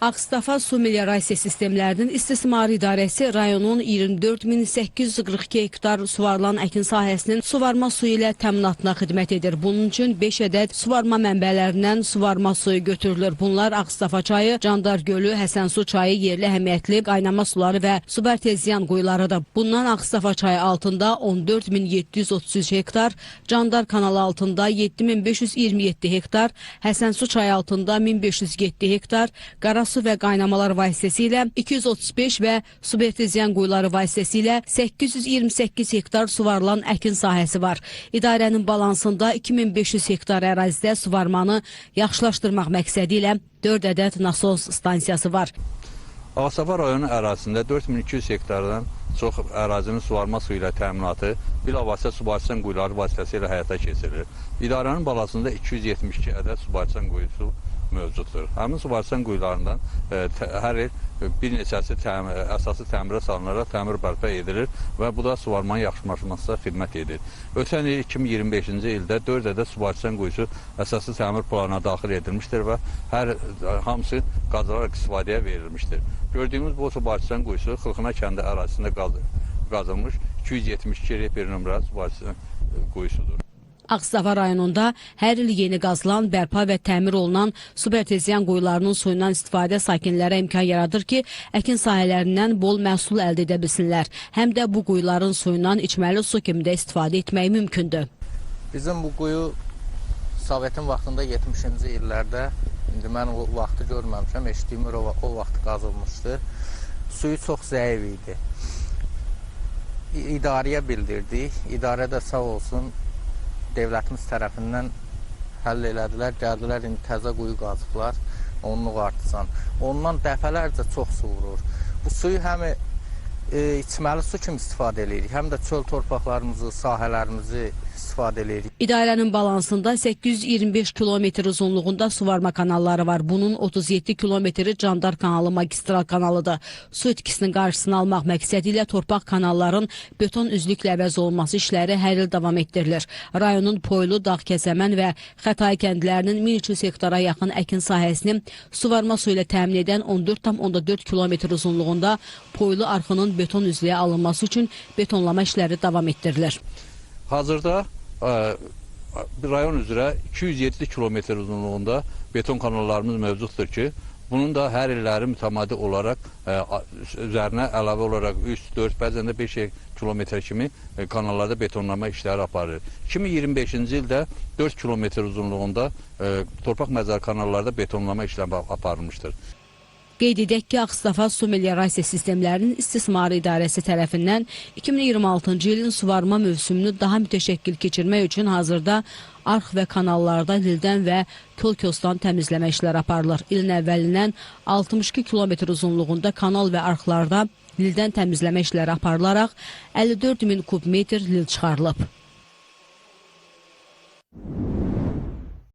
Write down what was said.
Ağstafa su meliorasiya sistemlərinin istismarı idarəsi rayonun 24.842 hektar suvarılan əkin sahəsinin suvarma suyu ilə təminatına xidmət edir. Bunun üçün 5 ədəd suvarma mənbələrindən suvarma suyu götürülür. Bunlar Ağstafa çayı, Candar gölü, Həsənsu çayı, yerli əhəmiyyətli qaynama suları və subarteziyan quyularıdır. Bundan Ağstafa çayı altında 14.733 hektar, Candar kanalı altında 7.527 hektar, Həsənsu çayı altında 1.507 hektar, Qarasu və qaynamalar vasitəsilə 235 və subarteziyan quyuları vasitəsilə 828 hektar suvarılan əkin sahəsi var. İdarənin balansında 2500 hektar ərazidə suvarmanı yaxşılaşdırmaq məqsədi ilə 4 ədəd nasos stansiyası var. Ağstafa rayonu ərazisində 4200 hektardan çox ərazinin suvarma suyu ilə təminatı bilavasitə subarteziyan quyuları vasitəsilə həyata keçirilir. İdarənin balansında 272 ədəd subarteziyan quyusu mövcuddur. Həmin subarteziyan quyularından hər il bir neçəsi əsası təmirə salınaraq təmir bərpa edilir və bu da suvarmanın yaxşılaşmasına xidmət edir. Ötən il 2025-ci ildə 4 ədəd subarteziyan quyusu əsaslı təmir planına daxil edilmişdir və hamısı qazılaraq istifadəyə verilmişdir. Gördüyümüz bu subarteziyan quyusu Xılxına kəndi ərazisində qazılmış 272 bir nömrə subarteziyan quyusudur. Ağstafa rayonunda hər il yeni qazılan, bərpa və təmir olunan subarteziyan quyularının suyundan istifadə sakinlərə imkan yaradır ki, əkin sahələrindən bol məhsul əldə edə bilsinlər. Həm də bu quyuların suyundan içməli su kimi də istifadə etmək mümkündür. Bizim bu quyu Sovetin vaxtında 70-ci illərdə, indi mən o vaxtı görməmişəm, eşitdiyim o vaxt qazılmışdı. Suyu çox zəif idi. İdarəyə bildirdik, idarə də sağ olsun, devlətimiz tərəfindən həll elədilər, gəldilər, indi təzə quyu qazıblar, onluq artizan. Ondan dəfələrcə çox su vurur. Bu suyu həm içməli su kimi istifadə edirik, həm də çöl torpaqlarımızı, sahələrimizi istifadə edirik. İdarənin balansında 825 kilometr uzunluğunda suvarma kanalları var. Bunun 37 kilometri Candar kanalı magistral kanalıdır. Su itkisinin qarşısını almaq məqsədi ilə torpaq kanalların beton üzlüklə əvəz olunması işləri hər il davam etdirilir. Rayonun Poylu, Dağkəsəmən və Xətay kəndlərinin 1300 hektara yaxın əkin sahəsini suvarma su ilə təmin edən 14,4 kilometr uzunluğunda Poylu arxının beton üzlüyə alınması üçün betonlama işləri davam etdirilir. Hazırda rayon üzrə 207 kilometr uzunluğunda beton kanallarımız mövcuddur ki, bunun da hər illəri mütəmadi olaraq üzərinə əlavə olaraq 3, 4, bəzən də 5 kilometr kimi kanallarda betonlama işləri aparır. 2025-ci ildə 4 kilometr uzunluğunda torpaq məzar kanallarda betonlama işləri aparılmışdır. Qeyd edək ki, Ağstafa su meliorasiya sistemlərinin istismarı idarəsi tərəfindən 2026-cı ilin suvarma mövsümünü daha mütəşəkkil keçirmək üçün hazırda arx və kanallarda lildən və kol-kosdan təmizləmə işləri aparılır. İlin əvvəlindən 62 kilometr uzunluğunda kanal və arxlarda lildən təmizləmə işləri aparılaraq 54 min kub metr lil çıxarılıb.